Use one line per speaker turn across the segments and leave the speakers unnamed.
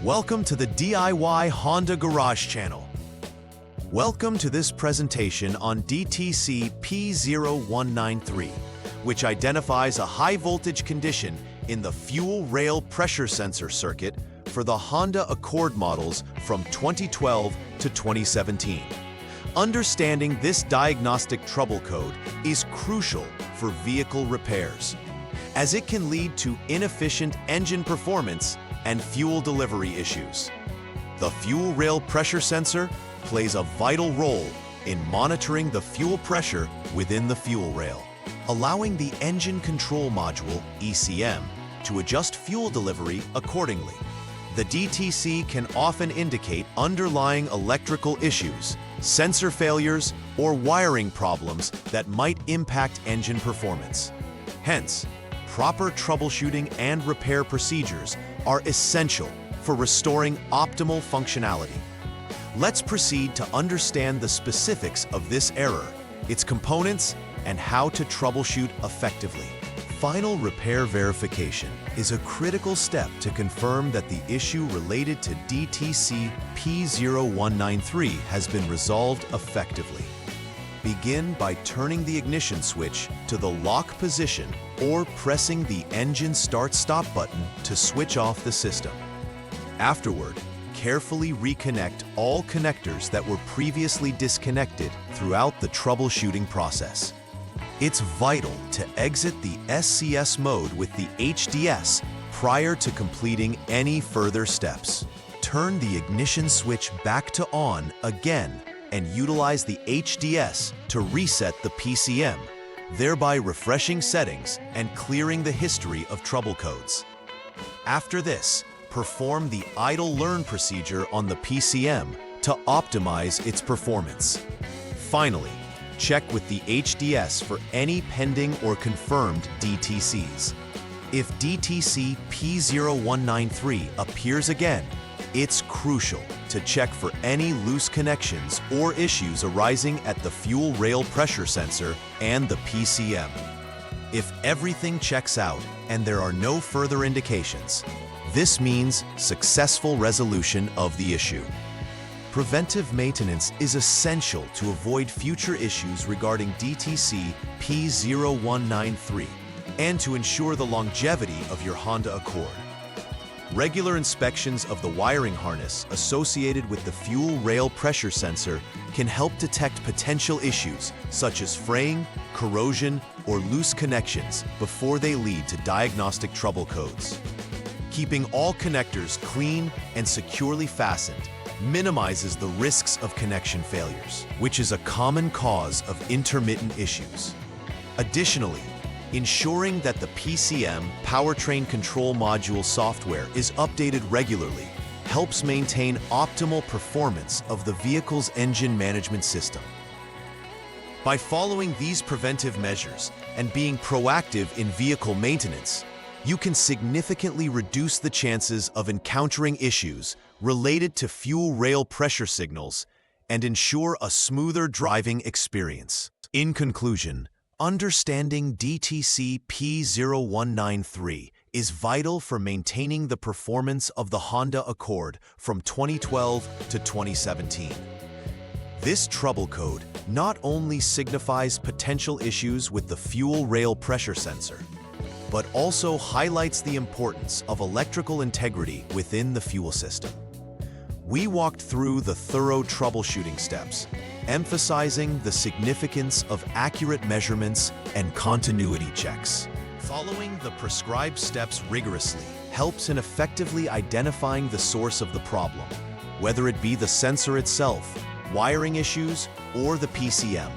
Welcome to the DIY Honda Garage channel. Welcome to this presentation on DTC P0193, which identifies a high voltage condition in the fuel rail pressure sensor circuit for the Honda Accord models from 2012 to 2017. Understanding this diagnostic trouble code is crucial for vehicle repairs, as it can lead to inefficient engine performance and fuel delivery issues. The fuel rail pressure sensor plays a vital role in monitoring the fuel pressure within the fuel rail, allowing the engine control module, ECM, to adjust fuel delivery accordingly. The DTC can often indicate underlying electrical issues, sensor failures, or wiring problems that might impact engine performance. Hence, proper troubleshooting and repair procedures are essential for restoring optimal functionality. Let's proceed to understand the specifics of this error, its components, and how to troubleshoot effectively. Final repair verification is a critical step to confirm that the issue related to DTC P0193 has been resolved effectively. Begin by turning the ignition switch to the lock position or pressing the engine start-stop button to switch off the system. Afterward, carefully reconnect all connectors that were previously disconnected throughout the troubleshooting process. It's vital to exit the SCS mode with the HDS prior to completing any further steps. Turn the ignition switch back to on again and utilize the HDS to reset the PCM, thereby refreshing settings and clearing the history of trouble codes. After this, perform the idle learn procedure on the PCM to optimize its performance. Finally, check with the HDS for any pending or confirmed DTCs. If DTC P0193 appears again, it's crucial to check for any loose connections or issues arising at the fuel rail pressure sensor and the PCM. If everything checks out and there are no further indications, this means successful resolution of the issue. Preventive maintenance is essential to avoid future issues regarding DTC P0193 and to ensure the longevity of your Honda Accord. Regular inspections of the wiring harness associated with the fuel rail pressure sensor can help detect potential issues such as fraying, corrosion, or loose connections before they lead to diagnostic trouble codes. Keeping all connectors clean and securely fastened minimizes the risks of connection failures, which is a common cause of intermittent issues. Additionally, ensuring that the PCM powertrain control module software is updated regularly helps maintain optimal performance of the vehicle's engine management system. By following these preventive measures and being proactive in vehicle maintenance, you can significantly reduce the chances of encountering issues related to fuel rail pressure signals and ensure a smoother driving experience. In conclusion, understanding DTC P0193 is vital for maintaining the performance of the Honda Accord from 2012 to 2017. This trouble code not only signifies potential issues with the fuel rail pressure sensor, but also highlights the importance of electrical integrity within the fuel system. We walked through the thorough troubleshooting steps, emphasizing the significance of accurate measurements and continuity checks. Following the prescribed steps rigorously helps in effectively identifying the source of the problem, whether it be the sensor itself, wiring issues, or the PCM.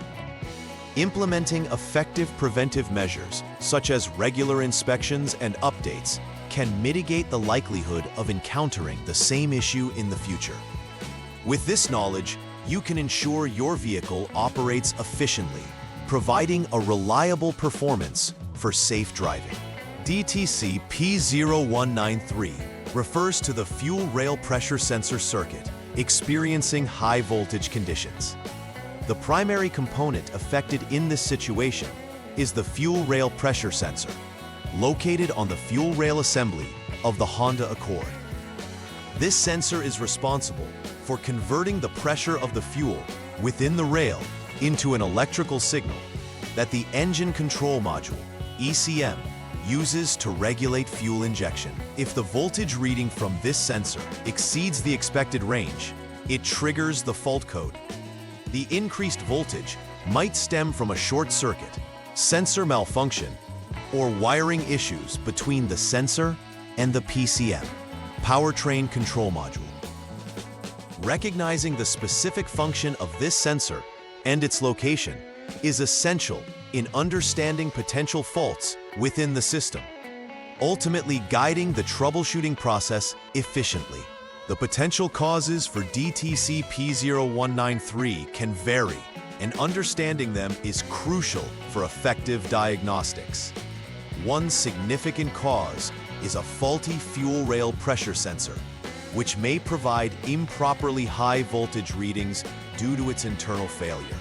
Implementing effective preventive measures, such as regular inspections and updates, can mitigate the likelihood of encountering the same issue in the future. With this knowledge, you can ensure your vehicle operates efficiently, providing a reliable performance for safe driving. DTC P0193 refers to the fuel rail pressure sensor circuit experiencing high voltage conditions. The primary component affected in this situation is the fuel rail pressure sensor, located on the fuel rail assembly of the Honda Accord. This sensor is responsible for converting the pressure of the fuel within the rail into an electrical signal that the engine control module, ECM, uses to regulate fuel injection. If the voltage reading from this sensor exceeds the expected range, it triggers the fault code. The increased voltage might stem from a short circuit, sensor malfunction, or wiring issues between the sensor and the PCM, powertrain control module. Recognizing the specific function of this sensor and its location is essential in understanding potential faults within the system, ultimately guiding the troubleshooting process efficiently. The potential causes for DTC P0193 can vary, and understanding them is crucial for effective diagnostics. One significant cause is a faulty fuel rail pressure sensor, which may provide improperly high voltage readings due to its internal failure.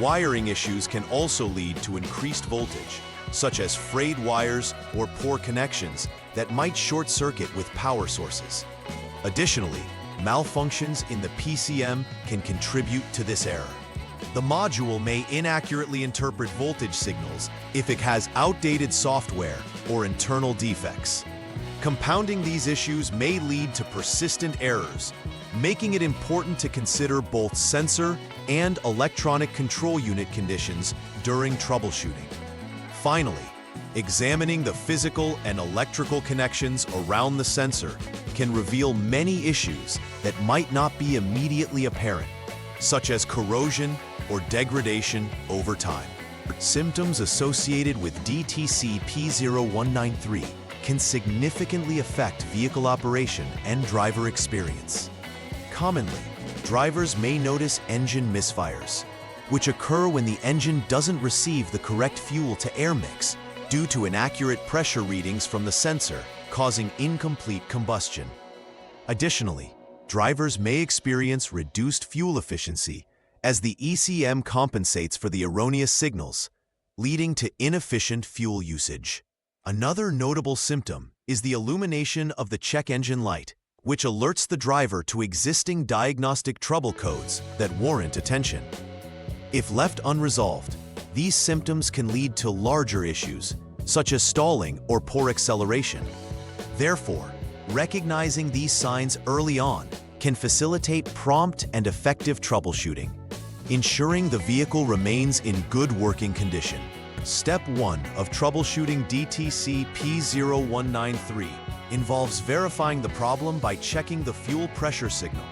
Wiring issues can also lead to increased voltage, such as frayed wires or poor connections that might short circuit with power sources. Additionally, malfunctions in the PCM can contribute to this error. The module may inaccurately interpret voltage signals if it has outdated software or internal defects. Compounding these issues may lead to persistent errors, making it important to consider both sensor and electronic control unit conditions during troubleshooting. Finally, examining the physical and electrical connections around the sensor can reveal many issues that might not be immediately apparent, such as corrosion or degradation over time. Symptoms associated with DTC P0193 can significantly affect vehicle operation and driver experience. Commonly, drivers may notice engine misfires, which occur when the engine doesn't receive the correct fuel-to-air mix due to inaccurate pressure readings from the sensor, causing incomplete combustion. Additionally, drivers may experience reduced fuel efficiency as the ECM compensates for the erroneous signals, leading to inefficient fuel usage. Another notable symptom is the illumination of the check engine light, which alerts the driver to existing diagnostic trouble codes that warrant attention. If left unresolved, these symptoms can lead to larger issues, such as stalling or poor acceleration. Therefore, recognizing these signs early on can facilitate prompt and effective troubleshooting, ensuring the vehicle remains in good working condition. Step 1 of troubleshooting DTC P0193 involves verifying the problem by checking the fuel pressure signal.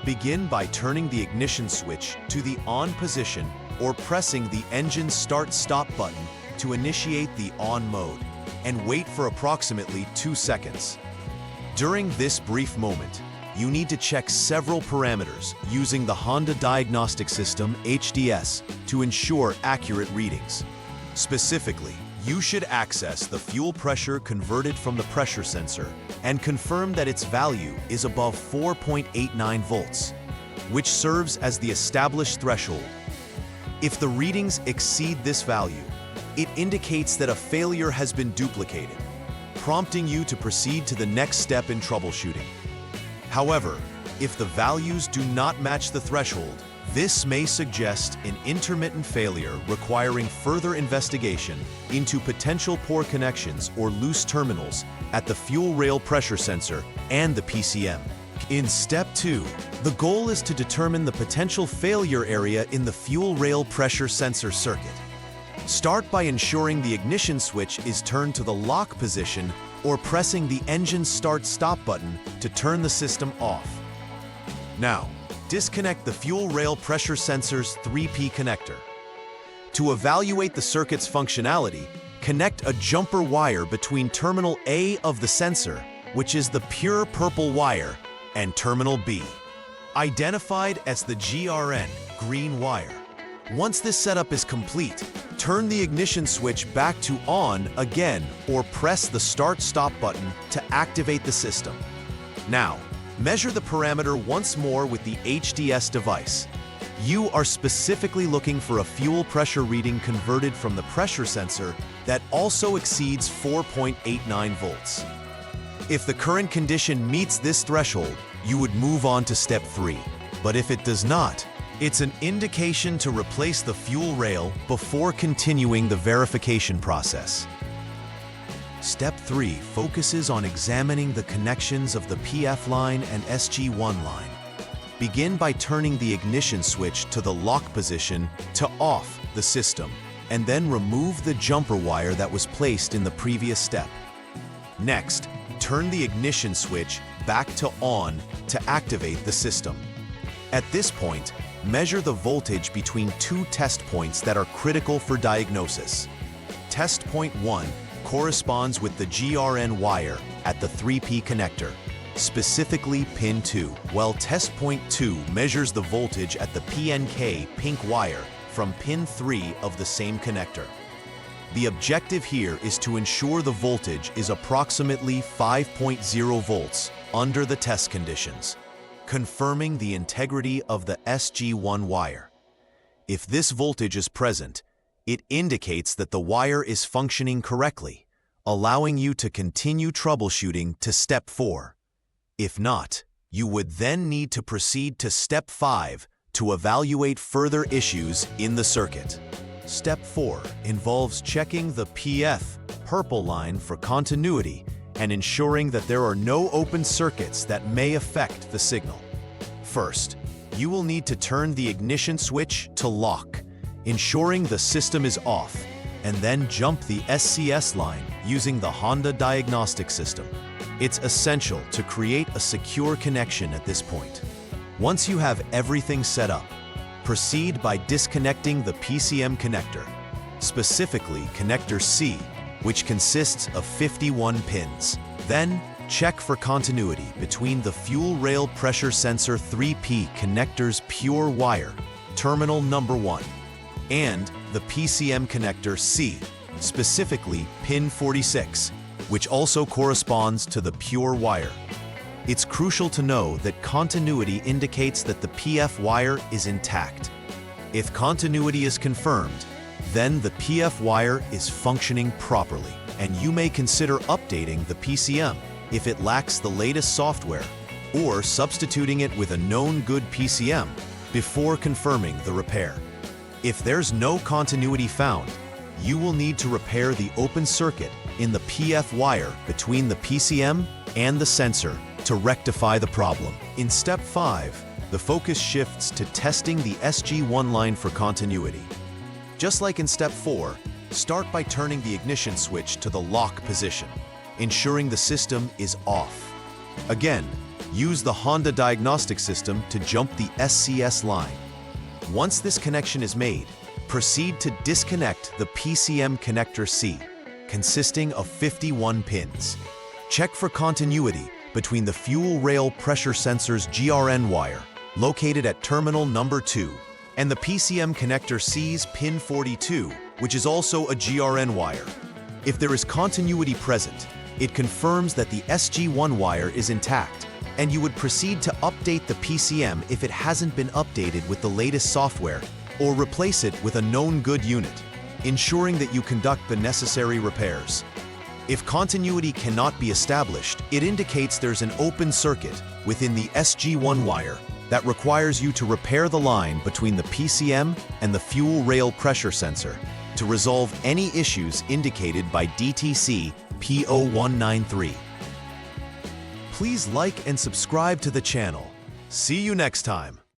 Begin by turning the ignition switch to the on position or pressing the engine start-stop button to initiate the on mode, and wait for approximately 2 seconds. During this brief moment, you need to check several parameters using the Honda Diagnostic System HDS to ensure accurate readings. Specifically, you should access the fuel pressure converted from the pressure sensor and confirm that its value is above 4.89 volts, which serves as the established threshold. If the readings exceed this value, it indicates that a failure has been duplicated, prompting you to proceed to the next step in troubleshooting. However, if the values do not match the threshold, this may suggest an intermittent failure requiring further investigation into potential poor connections or loose terminals at the fuel rail pressure sensor and the PCM. In Step 2, the goal is to determine the potential failure area in the fuel rail pressure sensor circuit. Start by ensuring the ignition switch is turned to the lock position or pressing the engine start-stop button to turn the system off. Now, disconnect the fuel rail pressure sensor's 3P connector. To evaluate the circuit's functionality, connect a jumper wire between terminal A of the sensor, which is the pure purple wire, and terminal B, identified as the GRN, green wire. Once this setup is complete, turn the ignition switch back to on again or press the start-stop button to activate the system. Now, measure the parameter once more with the HDS device. You are specifically looking for a fuel pressure reading converted from the pressure sensor that also exceeds 4.89 volts. If the current condition meets this threshold, you would move on to step 3. But if it does not, it's an indication to replace the fuel rail before continuing the verification process. Step 3 focuses on examining the connections of the PF line and SG1 line. Begin by turning the ignition switch to the lock position to off the system, and then remove the jumper wire that was placed in the previous step. Next, turn the ignition switch back to on to activate the system. At this point, measure the voltage between two test points that are critical for diagnosis. Test point 1 corresponds with the GRN wire at the 3P connector, specifically pin 2, while test point 2 measures the voltage at the PNK pink wire from pin 3 of the same connector. The objective here is to ensure the voltage is approximately 5.0 volts under the test conditions, confirming the integrity of the SG1 wire. If this voltage is present, it indicates that the wire is functioning correctly, allowing you to continue troubleshooting to step 4. If not, you would then need to proceed to step 5 to evaluate further issues in the circuit. Step 4 involves checking the PF purple line for continuity and ensuring that there are no open circuits that may affect the signal. First, you will need to turn the ignition switch to lock, ensuring the system is off, and then jump the SCS line using the Honda Diagnostic system. It's essential to create a secure connection at this point. Once you have everything set up, proceed by disconnecting the PCM connector, specifically connector C, which consists of 51 pins. Then, check for continuity between the fuel rail pressure sensor 3P connector's pure wire, terminal number 1, and the PCM connector C, specifically pin 46, which also corresponds to the pure wire. It's crucial to know that continuity indicates that the PF wire is intact. If continuity is confirmed, then the PF wire is functioning properly, and you may consider updating the PCM if it lacks the latest software, or substituting it with a known good PCM before confirming the repair. If there's no continuity found, you will need to repair the open circuit in the PF wire between the PCM and the sensor to rectify the problem. In step 5, the focus shifts to testing the SG1 line for continuity. Just like in step 4, start by turning the ignition switch to the lock position, ensuring the system is off. Again, use the Honda Diagnostic system to jump the SCS line. Once this connection is made, proceed to disconnect the PCM connector C, consisting of 51 pins. Check for continuity between the fuel rail pressure sensor's GRN wire, located at terminal number 2, and the PCM connector C's pin 42, which is also a GRN wire. If there is continuity present, it confirms that the SG1 wire is intact, and you would proceed to update the PCM if it hasn't been updated with the latest software, or replace it with a known good unit, ensuring that you conduct the necessary repairs. If continuity cannot be established, it indicates there's an open circuit within the SG1 wire that requires you to repair the line between the PCM and the fuel rail pressure sensor to resolve any issues indicated by DTC P0193. Please like and subscribe to the channel. See you next time.